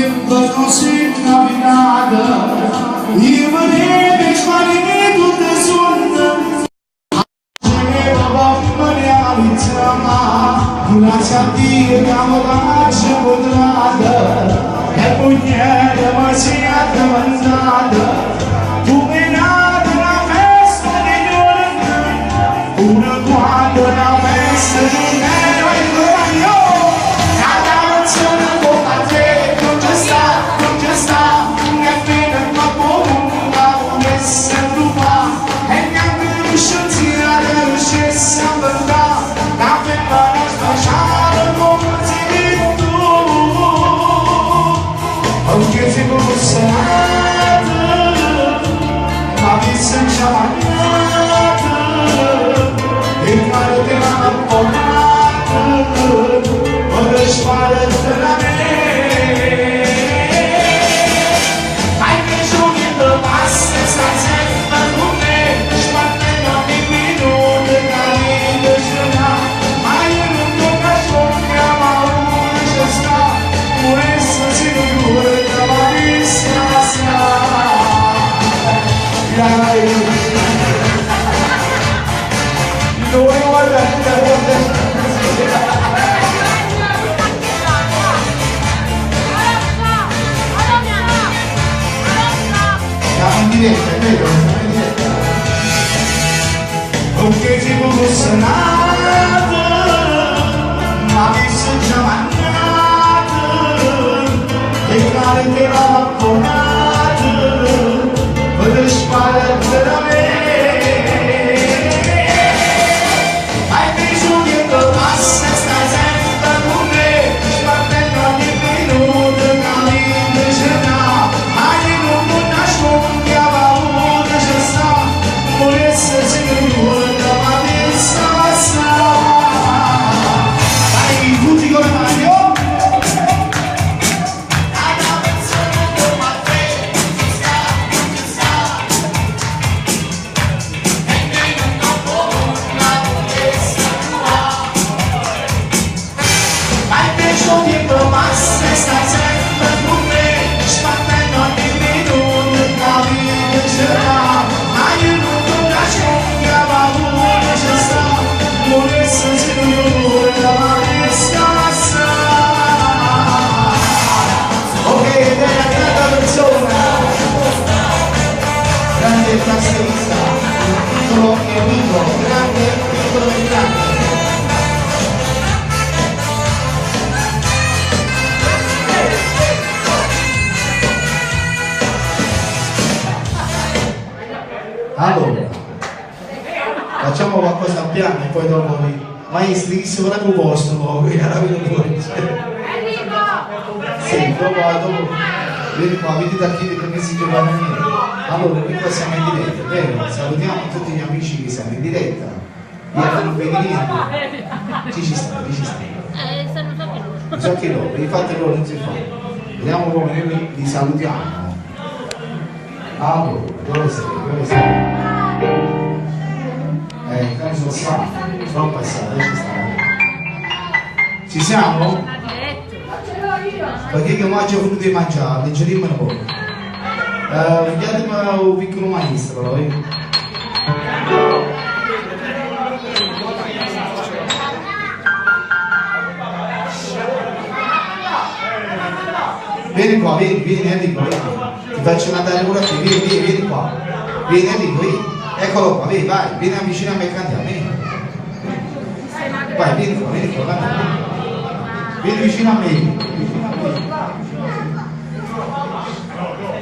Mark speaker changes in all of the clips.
Speaker 1: tiempo sin Navidad y me schmani tutte sonne che babba mi alitama grazie a Dio che amo la potrà e poi niente ma sia mandata tu mi nata una festa di giorno una quando una festa di nero e guadagno cada canzone con la te non c'è sta che fine ma buona non si ruba e neanche l'uscita riuscisse a andare la festa non speciale come ti tu anche se fosse ma mi sembra magnata e caro te la portata ora spara la me hai bisogno di passa stai sempre con me spartendo di minuti da vita giornata ma io non tocca sogna ma uno ci sta questo sicuro da malissima siamo in diretta, è vero? Siamo in diretta. Perché ti fosse nato, ma mi sono già mangiato, e care te l'ho apponato, per sparare da me. Hai bisogno che passa, stai sempre con me, spartendo ogni minuto, cammin ce n'ha, hai non può nascondere, paura c'è sta, volesse sicuro, ma mi sta. Dai, tutti con le mani, oh! Stai sempre con me, spartendo ogni minuto, la vita ce l'ha, ma io non ti nascondo, paura c'è sta, volesse sicuro, ma mi sta. Ok, della grande persona, grande tastierista, piccolo e amico, grande, piccolo e grande. Allora, facciamo qualcosa a piano e poi dopo i maestri che si vorrà proposto poi alla fuori. Sì, dopo vieni qua, vedi da chi che si giocano niente. Allora, qui qua siamo in diretta, vero? Salutiamo tutti gli amici che siamo in diretta. Io non vedi niente. Chi ci sta? So che loro, infatti loro non si fa. Vediamo come noi li salutiamo. Allora, dove sei? Sono stato, sono passato, ci stanno. Ci siamo? Perché che oggi ho voluto mangiare, leggeremo un po'. Vediamo un piccolo maestro, però. Vieni qua, vieni Enrico, vieni. Ti faccio andare pure a te, vieni qua. Vieni Enrico, vieni. Eccolo qua, vieni, vai, vieni vicino a me e cantiamo, vieni. Vai, vieni qua, cantiamo. Vieni vicino a me.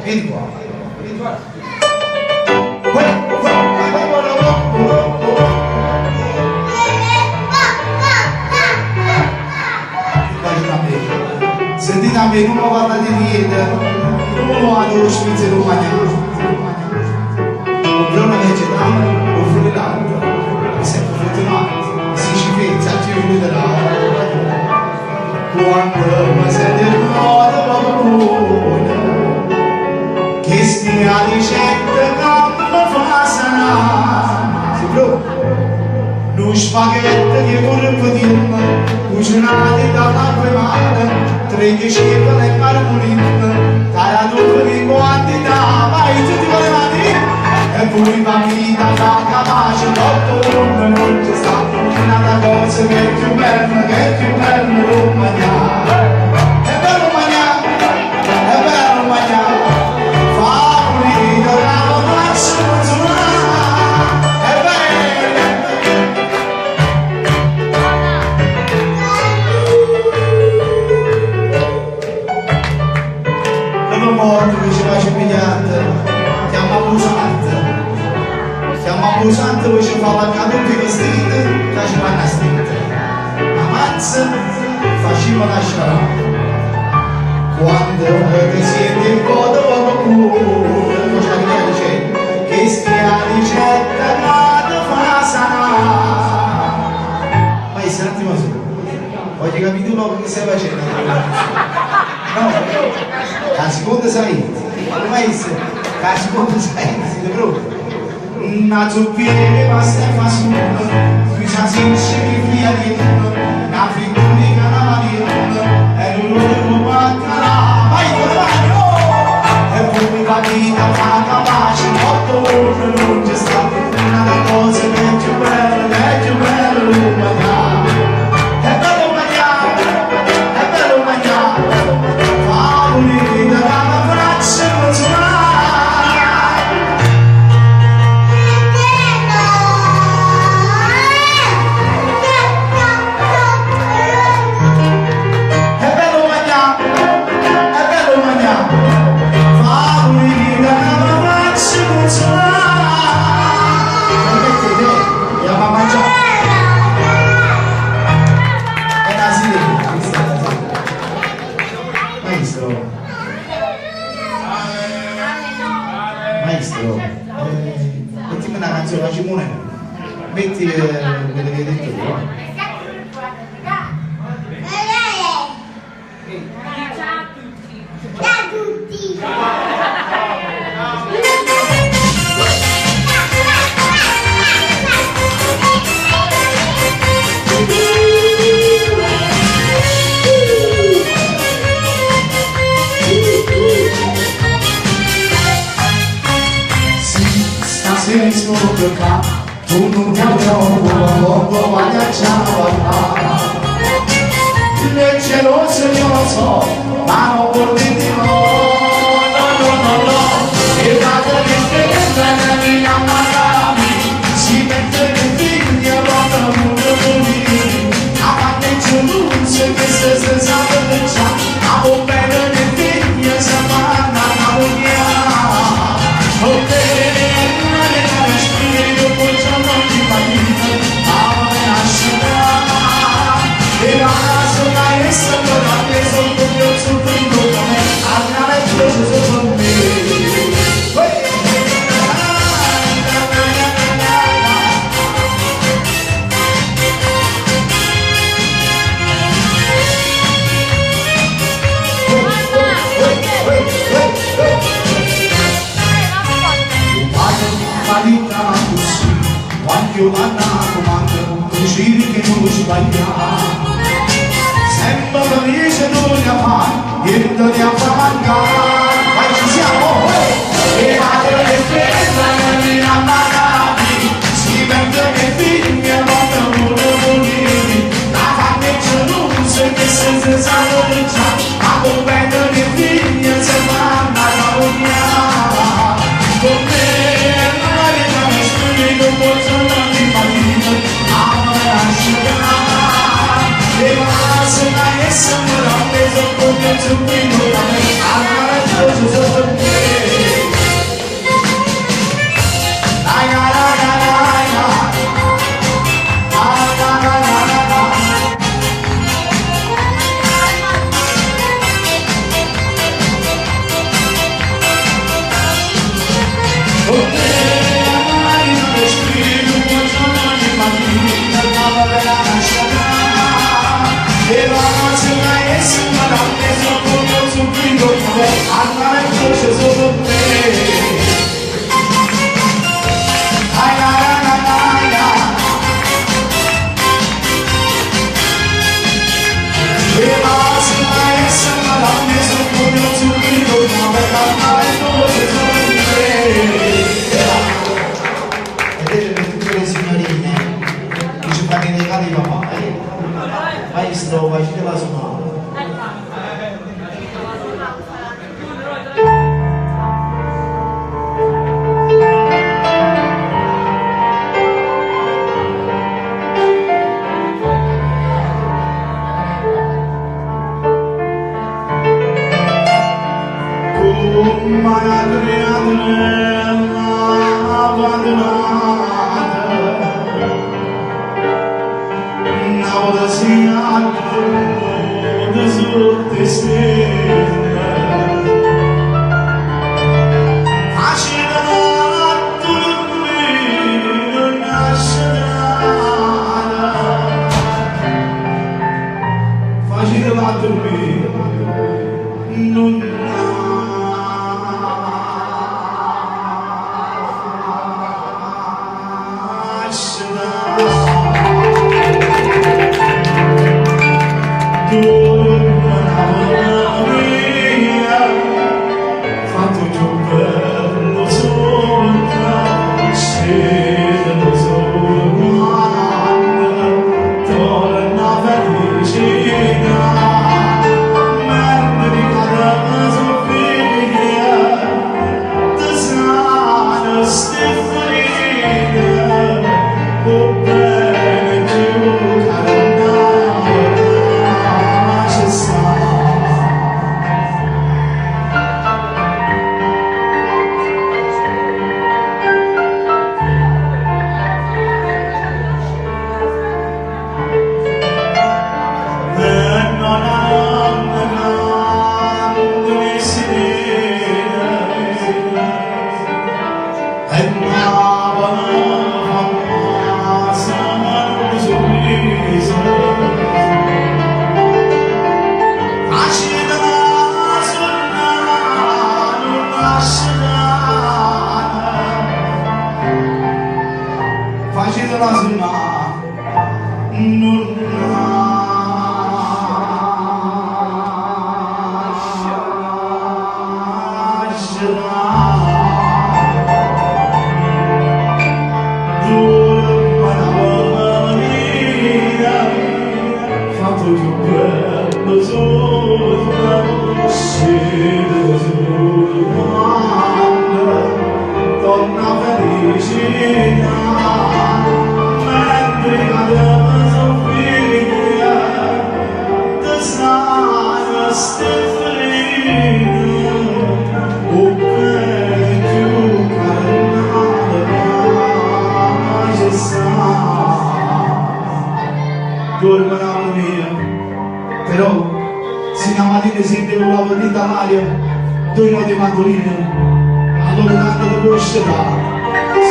Speaker 1: Vieni qua. Sentite a me, non mi parla di niente, non lo vado lo spizzo romano. Un giorno legge l'anno, offre l'altro, è sempre fortunato, si ci pensa, ci aiuterà. Quando mi sente il modo buono, che stia dicendo che mi fa sanare. Si preoccupa, lo spaghetto di corpo di cucinati dall'acqua mare, 13 e carboni.
Speaker 2: il morto che ci face pigliare, chiama abusante che ci fa la caduta vestiti, che ci fanno a stinte. Ma mazza, facciamo lasciare. Quando ti senti il codo che stia ricetta che fa sanare. Ma un attimo su, voglio capire tu che stai facendo? No, la seconda salita, ma la seconda salita, ti provo. Una zuppiera che passa e fa su, qui c'è sinci di friarino, una figurica una marina, e non lo devo battere, vai con la mano! E poi mi va vita, fa capace, 8 ore non c'è stata una cosa che è più bella, non mangiare. È bello mangiare, favoli da una braccia non si va. Maestro, mettimi una canzone, facciamo una. Metti quello che hai detto tu.
Speaker 3: Ciao a tutti!
Speaker 1: Se scoperta, tu non ti avrò vai a ciabattare. Le gelose io lo so, ma non vuol dire no. E vado che stessa la mia mamma si mette le figlie a rotta mundiali. A parte giunse che se sa che c'ha, a un bene le figlie si fanno a moglie. Ok. Quando la comanda, decidi che non sbaglia. Sempre felice non ne fa, niente ne affranca. Vai ci siamo, e vado che festa la mia manati, si vende che figlia non voloni. La famiglia non se che se sanno di già, ma con bene che figlia se fanno a lavorare. Con me non posso non immaginare, e ma se mai essere la peso come il zucchino da me, allora è tutto sotto me. Maestro, vai ci deve suonare.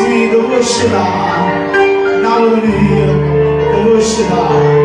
Speaker 2: Sì, devo uscire, now I'm here, devo uscire.